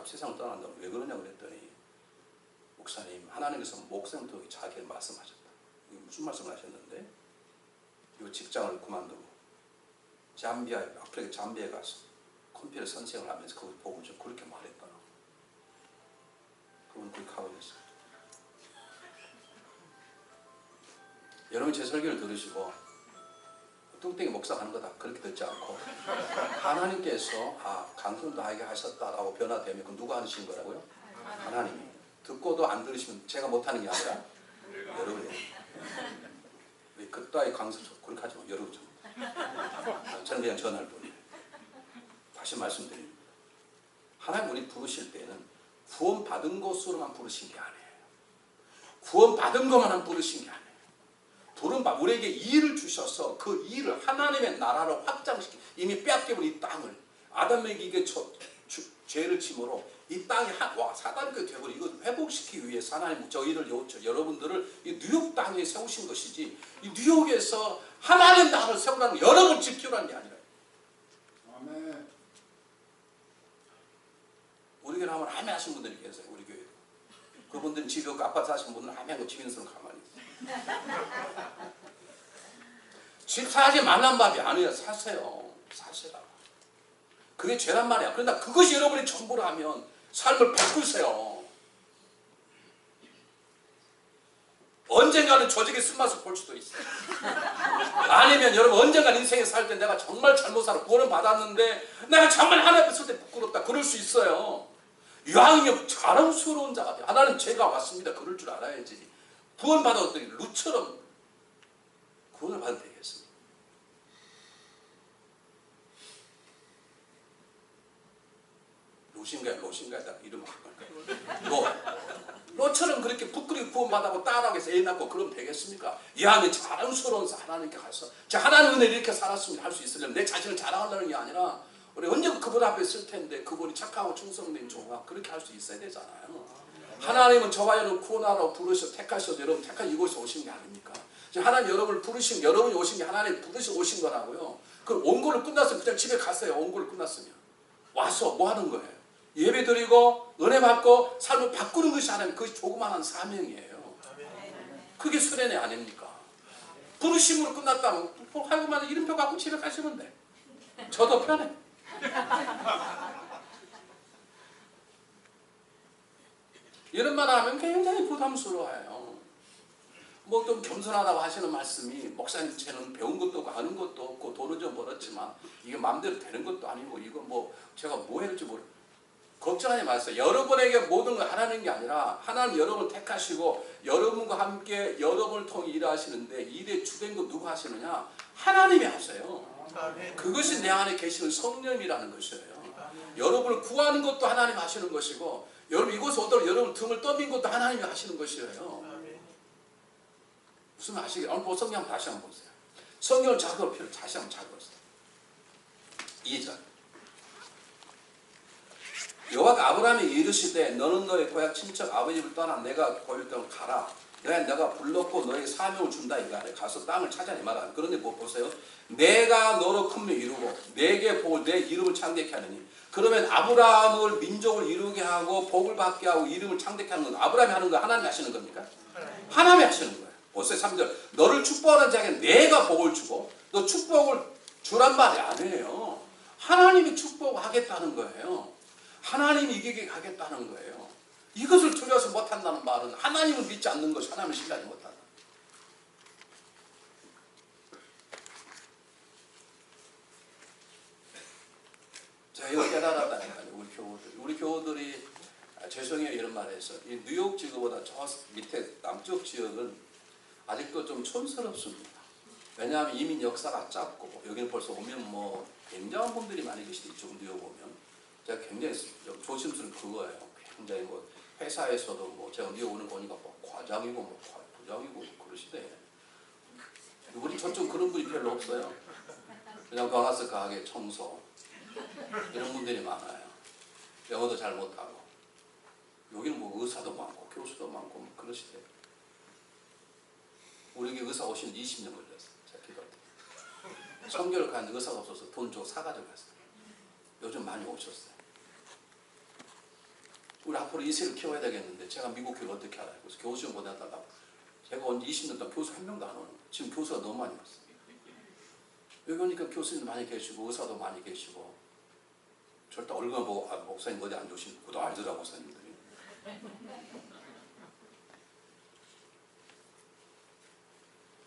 세상을 떠난다고 왜 그러냐 그랬더니 목사님 하나님께서 목숨도 자기에게 말씀하셨다. 이게 무슨 말씀을 하셨는데 이 직장을 그만두고 아프리카 잠비아에 가서 컴퓨터 선생을 하면서 그걸 보고 좀 그렇게 말했더라. 그건 그렇게 하고 있어요. 여러분 제 설교를 들으시고 뚱땡이 목사하는 거다 그렇게 듣지 않고 하나님께서 강선도 하게 하셨다라고 변화되면 그 누가 하신 거라고요? 하나님이. 듣고도 안 들으시면 제가 못하는 게 아니라 여러분이. 그 따위 강선 그렇게 하지 마. 여러분 좀. 저는 그냥 전할 뿐이에요. 다시 말씀드립니다. 하나님 우리 부르실 때는 구원 받은 것으로만 부르신 게 아니에요. 구원 받은 것만 부르신 게 아니에요. 우리에게 일을 주셔서 그 일을 하나님의 나라를 확장시키 이미 빼앗겨버린 이 땅을 아담에게 이게 죄를 침으로 이 땅이 사단이 되어버린 이걸 회복시키기 위해서 하나님 저희를 여러분들을 이 뉴욕 땅에 세우신 것이지 이 뉴욕에서 하나님의 나라를 세우라는 거 여러분 지키라는 게 아니라. 아멘. 우리 교회 하면 아멘 하신 분들이 계세요. 우리 교회 그분들은 집에 없고 아파트 사신 분들은 아멘 하고 집에 있는 사람 가만히 있어요. 집 사지 말란 말이 아니에요. 사세요. 사시라고. 그게 죄란 말이야. 그러나 그것이 여러분이 전부라면 삶을 바꾸세요. 언젠가는 조직의 쓴맛을 볼 수도 있어요. 아니면 여러분 언젠가 인생에 살 때 내가 정말 잘못 살아 구원을 받았는데 내가 정말 하나님 앞에 설 때 부끄럽다. 그럴 수 있어요. 이왕이면 자랑스러운 자가 돼. 하나님 제가 왔습니다. 그럴 줄 알아야지. 구원 받았더니 루처럼 구원을 받으면 되겠습니다. 로신가에다 이름 할까요? 로처럼 그렇게 부끄럽게 구원받아고 따라하고 해서 애 낳고 그러면 되겠습니까? 이왕에 자랑스러운 하나님께 가서 하나님 은혜를 이렇게 살았습니다 할 수 있으려면 내 자신을 자랑하려는 게 아니라 우리 언제 그분 앞에 있을 텐데 그분이 착하고 충성된 종아 그렇게 할 수 있어야 되잖아요. 하나님은 저와 여러분 구원하라고 부르셔서 택하셔서 여러분 택한 이곳에 오신 게 아닙니까? 하나님 여러분을 부르신 여러분이 오신 게 하나님 부르셔서 오신 거라고요. 그 온고를 끝났으면 그냥 집에 가세요. 온고를 끝났으면 와서 뭐 하는 거예요? 예배 드리고 은혜 받고 삶을 바꾸는 것이 하나님 그것이 조그마한 사명이에요. 그게 수련회 아닙니까? 부르심으로 끝났다면 하고만 이름표 갖고 집에 가시면 돼. 저도 편해. 이런 말 하면 굉장히 부담스러워요. 뭐 좀 겸손하다고 하시는 말씀이 목사님 저는 배운 것도 없고 아는 것도 없고 돈은 좀 벌었지만 이게 마음대로 되는 것도 아니고 이거 뭐 제가 뭐 해야 될지 모르 걱정하지 마세요. 여러분에게 모든 걸 하라는 게 아니라 하나님 여러분을 택하시고 여러분과 함께 여러분을 통해 일하시는데 일의 주된 거 누가 하시느냐? 하나님이 하세요. 그것이 내 안에 계시는 성령이라는 것이에요. 여러분을 구하는 것도 하나님 하시는 것이고 여러분 이곳에 오도록 여러분 등을 떠민 것도 하나님이 하시는 것이에요. 무슨 말 아시겠어요? 오늘 성경 다시 한번 보세요. 성경을 작업할 필요 다시 한번 작업하세요. 2절 여호와가 아브라함에게 이르시되 너는 너의 고향 친척 아버지 집을 떠나 내가 보일 땅을 가라. 내가 불렀고 너에게 사명을 준다 이거 아니에요. 가서 땅을 찾아내 말아. 그런데 뭐 보세요. 내가 너로 큰 명 이루고 내게 복을 내 이름을 창대케 하느니 그러면 아브라함을 민족을 이루게 하고 복을 받게 하고 이름을 창대케 하는 건 아브라함이 하는 거 하나님이 하시는 겁니까? 하나님이 하시는 거예요. 보세요. 3절 너를 축복하는 자에게 내가 복을 주고 너 축복을 주란 말이 아니에요. 하나님이 축복하겠다는 거예요. 하나님이 이기게 하겠다는 거예요. 이것을 두려워서 못한다는 말은 하나님을 믿지 않는 것이 하나님을 신뢰하지 못한다. 제가 이거 깨달았다니까요. 우리 교우들이 죄송해요 이런 말해서 이 뉴욕 지역보다 저 밑에 남쪽 지역은 아직도 좀 촌스럽습니다. 왜냐하면 이민 역사가 짧고 여기는 벌써 오면 뭐 굉장한 분들이 많이 계시죠. 이쪽 뉴욕 오면 제가 굉장히 조심스러운 그거예요. 굉장히 뭐 회사에서도 뭐 제가 뉴욕 오는 거니까 뭐 과장이고 뭐 부장이고 그러시대. 우리 저쪽 그런 분이 별로 없어요. 그냥 관아서 가게 청소 이런 분들이 많아요. 영어도 잘 못하고 여기는 뭐 의사도 많고 교수도 많고 뭐 그러시대요. 우리 여기 의사 오신 20년 걸렸어요. 제가 기도할 때. 성교를 간 의사가 없어서 돈 주고 사가지고 갔어요. 요즘 많이 오셨어요. 우리 앞으로 이세를 키워야 되겠는데 제가 미국 교회를 어떻게 알아요? 그래서 교수 좀 보내달라고. 제가 온 20년 동안 교수 한 명도 안 오는 거예요. 지금 교수가 너무 많이 왔어요. 여기 오니까 교수님도 많이 계시고 의사도 많이 계시고 절대 얼굴 보고 목사님 어디 안 좋으신 그도 알더라고 목사님들이.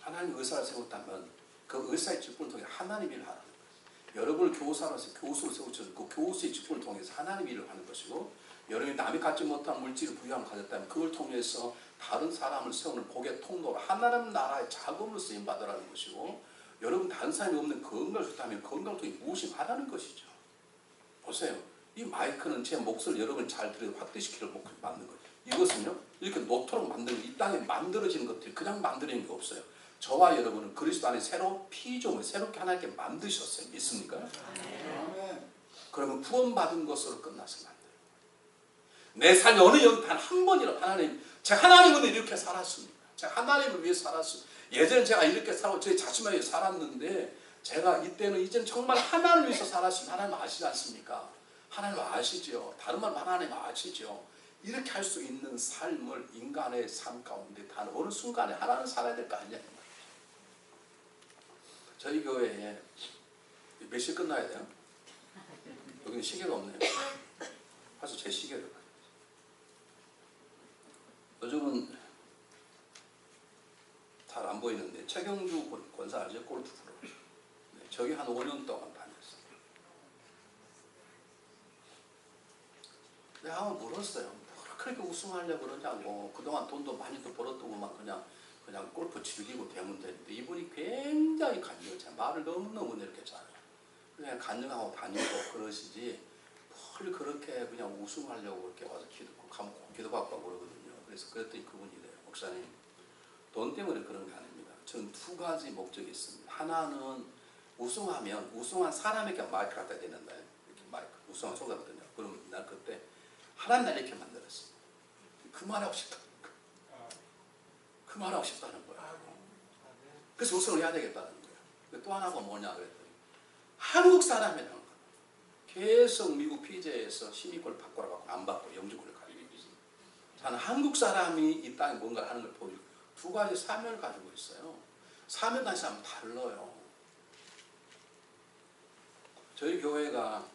하나님 의사를 세웠다면 그 의사의 직분을 통해 하나님 일을 하는 거예요. 여러분을 교사로 해서 교수를 세우셔서 그 교수의 직분을 통해서 하나님 일을 하는 것이고 여러분이 남이 갖지 못한 물질을 부유함을 가졌다면 그걸 통해서 다른 사람을 세우는 복의 통로로 하나님 나라의 자금으로 쓰임받으라는 것이고 여러분 다른 사람이 없는 건강을 줬다면 건강을 통해 무엇이 하라는 것이죠. 보세요. 이 마이크는 제 목소리를 여러분 잘 들어 확대시키는 목소리 맞는 거예요. 이것은요 이렇게 놓도록 만드는 이 땅에 만들어지는 것들이 그냥 만들어지는 게 없어요. 저와 여러분은 그리스도 안에 새로 피조물 새롭게 하나님께 만드셨어요. 믿습니까? 그러면 구원받은 것으로 끝나서는 안 돼요. 내 삶에 어느 영 단 한 번이라도 하나님 제가 하나님을 이렇게 살았습니다. 제가 하나님을 위해 살았습니다. 예전에 제가 이렇게 살고 제 자신을 위해 살았는데 제가 이때는 이제는 정말 하나님을 위해서 살았습니다. 하나님 아시지 않습니까? 하나님 아시죠. 다른 말로 하나님 아시죠. 이렇게 할 수 있는 삶을 인간의 삶 가운데 단 어느 순간에 하나는 살아야 될 거 아니냐. 저희 교회에 몇 시 끝나야 돼요? 여기는 시계가 없네요. 가서 제 시계를 봐요. 요즘은 잘 안 보이는데 최경주 권사 알죠? 골프 프로. 네, 저기 한 5년 동안 다녔어요. 내가 한번 물었어요. 그렇게 우승하려고 그러냐고. 그동안 돈도 많이 벌었더구만 그냥 골프 즐기고 되면 되는데 이분이 굉장히 간증해. 말을 너무너무 이렇게 잘해요. 그냥 간증하고 다니고 그러시지 뭘 그렇게 그냥 우승하려고 그렇게 와서 기도받고 그러거든요. 그래서 그랬더니 그분이 이래요. 목사님 돈 때문에 그런 게 아닙니다. 저는 두 가지 목적이 있습니다. 하나는 우승하면 우승한 사람에게 마이크 갖다 대는다. 이렇게 마이크 우승한 소리거든요. 그럼 난 그때 하나님 날 이렇게 만들었어요. 그 말하고 싶다는 거예요. 그 말하고 싶다는 거예요. 그래서 우승을 해야 되겠다는 거예요. 또 하나가 뭐냐 그랬더니 한국 사람이라는 거예요. 계속 미국 피제에서 시민권을 바꾸라고 안 받고 영주권을 가지고 있어요. 저는 한국 사람이 이 땅에 뭔가를 하는 걸 보여주고 두 가지 사명을 가지고 있어요. 사명 가진 사람은 달라요. 저희 교회가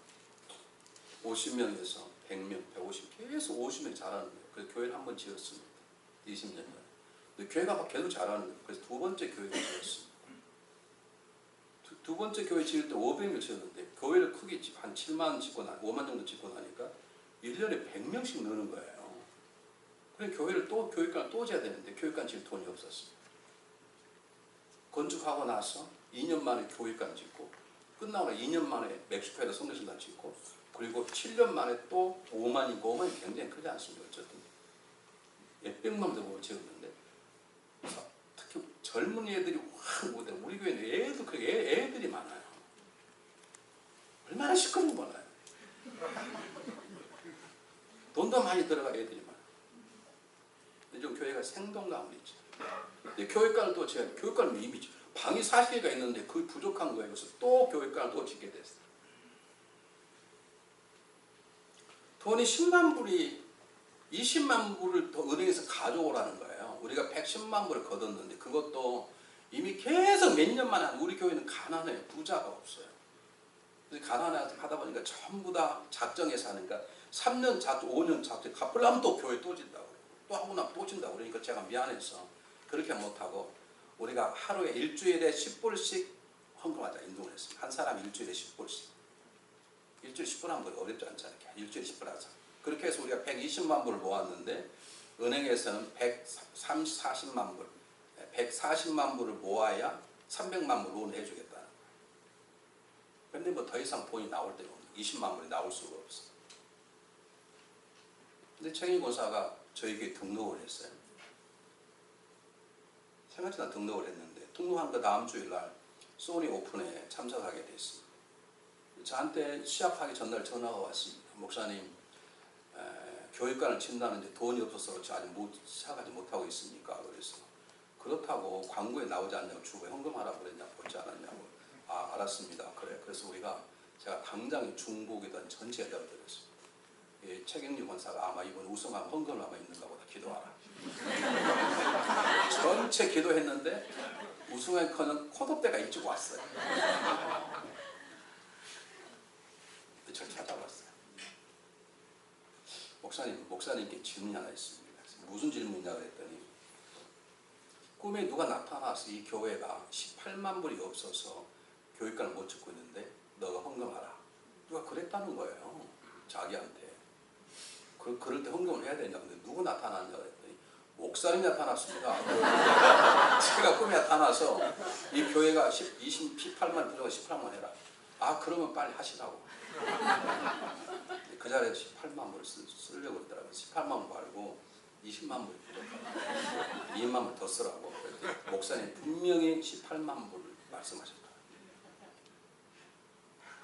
50명에서 100명, 150 계속 50명 잘하는 거예요. 그래서 교회를 한번 지었습니다. 20년 전에. 근데 교회가 막 계속 잘하는 거예요. 그래서 두 번째 교회를 지었습니다. 두 번째 교회 지을 때 500명 지었는데 교회를 크게 한 7만 짓고 5만 정도 짓고 나니까 1년에 100명씩 느는 거예요. 그래서 교회를 또 교육관을 또 지어야 되는데 교육관 지을 돈이 없었습니다. 건축하고 나서 2년 만에 교육관 짓고 끝나고 2년 만에 멕시코에다 성교신당 짓고 그리고 7년 만에 또 5만이고 5만이 굉장히 크지 않습니까? 어쨌든 몇백만 더 지었는데 특히 젊은 애들이 확 못해. 우리 교회는 애들이 많아요. 얼마나 시끄러운 몰라요. 돈도 많이 들어가 애들이 많아요. 요즘 교회가 생동감이 있죠. 근데 교육관을 또 제가 교육관을 이미 방이 40개가 있는데 그게 부족한 거예요. 그래서 또 교육관을 또 짓게 됐어요. 돈이 10만 불이 20만 불을 더 은행에서 가져오라는 거예요. 우리가 110만 불을 걷었는데 그것도 이미 계속 몇 년 만에 우리 교회는 가난해요. 부자가 없어요. 그래서 가난하다 보니까 전부 다 작정해서 하니까 3년 작정, 5년 작정 갚으려면 또 교회 또 진다고 또 하고 나면 또 진다고 그러니까 제가 미안해서 그렇게 못하고 우리가 하루에 일주일에 10불씩 헌금하자 인동을 했습니다. 한 사람 일주일에 10불씩. 일주일에 10불 하면 어렵지 않잖아요. 일주일에 10불 하자. 그렇게 해서 우리가 120만 불을 모았는데 은행에서는 140만 불, 140만 불을 모아야 300만 불 론을 해주겠다는 거예요. 그런데 뭐 더 이상 돈이 나올 때가 없는 20만 불이 나올 수가 없어. 근데 최경희 권사가 저에게 등록을 했어요. 생각지도 않게 등록을 했는데 등록한 그 다음 주일날 소니 오픈에 참석하게 됐습니다. 저한테 시합하기 전날 전화가 왔습니다. 목사님 교육관을 친다는데 돈이 없어서 저 아직 시작하지 못하고 있습니까? 그래서 그렇다고 광고에 나오지 않냐고 주고 현금하라고 그랬냐고 보지 않았냐고. 아 알았습니다. 그래. 그래서 제가 당장 중복이던 전체 연락을 드렸습니다. 최경리 권사가 아마 이번 우승하면 헌금을 아마 있는가 보다 기도하라. 전체 기도했는데 우승한 코너대가 일찍 왔어요. 저를 찾아왔어요. 목사님께 질문이 하나 있습니다. 무슨 질문이냐 그랬더니 꿈에 누가 나타나서 이 교회가 18만 불이 없어서 교육관을 못 짓고 있는데 너가 헌금하라. 누가 그랬다는 거예요. 자기한테. 그럴 때 헌금을 해야 되냐. 근데 누구 나타났냐 그랬더니 목사님이 나타났습니다. 제가 꿈에 나타나서 이 교회가 18만 부족한 18만 해라. 아 그러면 빨리 하시라고. 그 자리에 18만 불을 쓰려고 그러더라고요. 18만 불 말고 20만 불이 부족하고 2만 불 더 쓰라고. 목사님 분명히 18만 불을 말씀하셨다.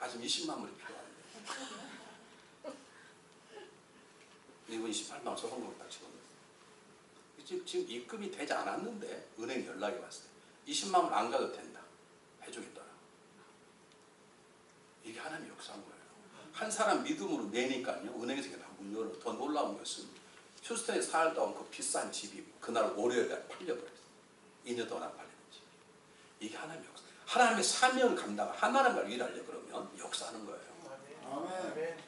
아직 20만 불이 필요한데 이분이 18만 불 헌금을 딱 집어넣었어요. 지금 입금이 되지 않았는데 은행에 연락이 왔어요. 20만 불 안 가도 된다. 해주겠더라. 이게 하나님의 역사인 거예요. 한 사람 믿음으로 내니까요. 은행에서 다 문 열어. 더 놀라운 것은 휴스턴에 살다 온 그 비싼 집이 그날 월요일에 팔려버렸어요. 2년 동안 안 팔리는 집. 이게 하나님의 역사. 하나님의 사명을 감당, 하나님을 일하려 그러면 역사하는 거예요. 아멘.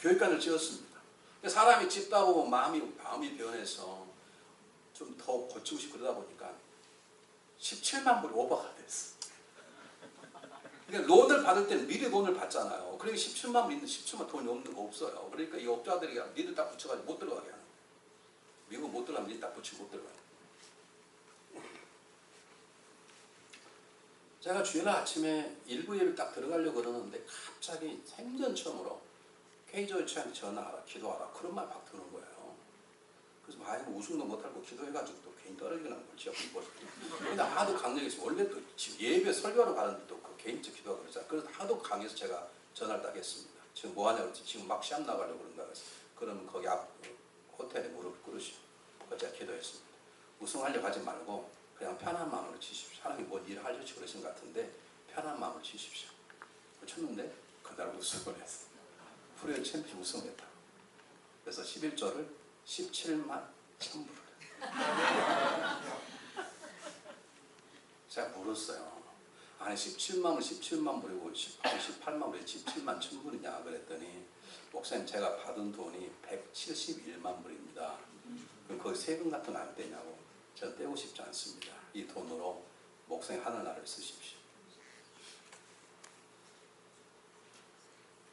교육관을 지었습니다. 사람이 짓다 보면 마음이 변해서 좀 더 고치고 싶고 그러다 보니까 17만 불이 오버가 됐어. 그러니까 론을 받을 때는 미리 돈을 받잖아요. 그러니까 17만 불 있는데 17만 돈이 없는 거 없어요. 그러니까 이 업자들이 니들 딱 붙여가지고 못 들어가게 하는 거예요. 미국 못 들어가면 니 딱 붙이고 못 들어가요. 제가 주일 아침에 일부 예배 딱 들어가려고 그러는데 갑자기 생전 처음으로 K조회처한테 전화하라, 기도하라 그런 말 막 드는 거예요. 그래서 아이고 우승도 못하고 기도해가지고 또 괜히 떨어지거나 걸치고 근데 하도 강력해서 원래 또 지금 예배 설교하러 가는데 또 그 개인적 기도가 그러잖아요. 그래서 하도 강해서 제가 전화를 딱 했습니다. 지금 뭐 하냐고 지금 막 시합 나가려고 그런다 그래서 그러면 거기 앞 호텔에 무릎을 꿇으시고 그래서 제가 기도했습니다. 우승하려고 하지 말고 그냥 편한 마음으로 치십시오. 하나님이 뭔 일을 하려고 그러신 것 같은데 편한 마음으로 치십시오. 쳤는데 그날 우승을 했어요. 프로야구 챔피언 우승을 했다. 그래서 11조를 17만 1000불을 제가 물었어요. 아니 17만은 17만 불이고 18만 불에 17만 1000불이냐 그랬더니 목사님 제가 받은 돈이 171만 불입니다. 그럼 거기 세금 같은 거 안 떼냐고. 저는 떼고 싶지 않습니다. 이 돈으로 목사님 하늘나라를 쓰십시오.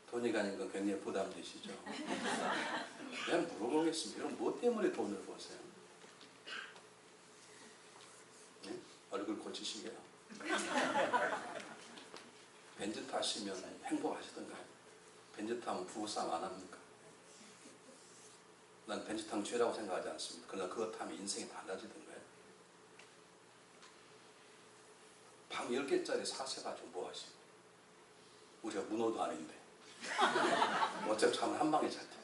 돈이 가는 건 굉장히 부담되시죠? 그냥 물어보겠습니다. 여러분 뭐 때문에 돈을 버세요? 네? 얼굴 고치시게요? 벤츠 타시면 행복하시던가요? 벤츠 타면 부부싸움 안 합니까? 난 벤츠 타면 죄라고 생각하지 않습니다. 그러나 그거 타면 인생이 달라지던가요? 방 10개짜리 사세가지고 뭐 하시고? 우리가 문어도 아닌데 어차피 잠을 한 방에 잘 텐데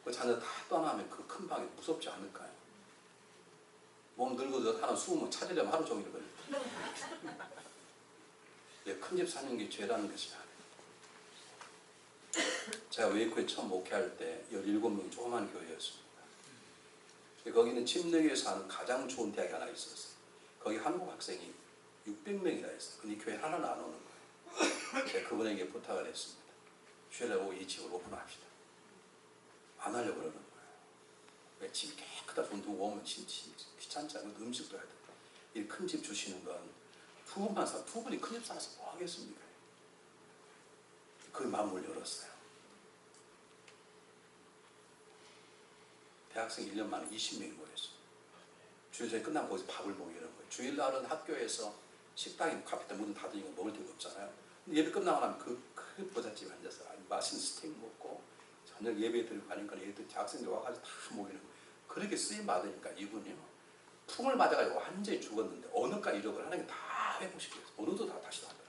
그 자녀 다 떠나면 그 큰 방이 무섭지 않을까요? 몸 늙어도 하나 숨으면 찾으려면 하루 종일 걸려. 큰 집 사는 게 죄라는 것이 아니에요. 제가 웨이크에 처음 목회할 때 17명이 조그만 교회였습니다. 거기는 침례교에서 하는 가장 좋은 대학이 하나 있었어요. 거기 한국 학생이 600명이나 있어요. 근데 이 교회 하나는 안 오는 거예요. 제가 그분에게 부탁을 했습니다. 주일에 오고 이 집을 오픈합시다. 안 하려고 그러는 거예요. 왜 집이 깨끗하게 돈 두고 오면 귀찮지 않고 음식도 해야 돼요. 이 큰 집 주시는 건 두 분이 큰 집 사서 뭐 하겠습니까? 그 마음을 열었어요. 대학생 1년 만에 20명이 모였어요. 주일에 끝나고 거기서 밥을 먹이는 거예요. 주일날은 학교에서 식당에 카페 때 문을 닫으니까 먹을 데가 없잖아요. 근데 예배 끝나고 나면 큰 부잣집에 앉아서 맛있는 스테이크 먹고 저녁 예배 드리고 가니까 애들 학생들 와가지고 다 모이는 거예요. 그렇게 쓰임 받으니까 이분이요. 풍을 맞아가지고 완전히 죽었는데 언어과 이력을 하나님 다 회복시켜서 언어도 다 다시 하더라.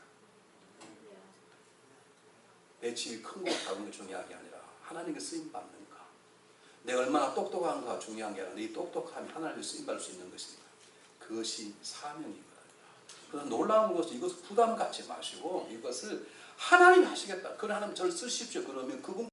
내 집이 큰 거 작은 게 중요한 게 아니라 하나님께 쓰임 받는가. 내가 얼마나 똑똑한가 중요한 게 아니라 네 똑똑함이 하나님께 쓰임 받을 수 있는 것입니다. 그것이 사명이거든요. 그래서 놀라운 것은 이것을 부담 갖지 마시고 이것을 하나님이 하시겠다. 그런 하나님 저를 쓰십시오. 그러면 그분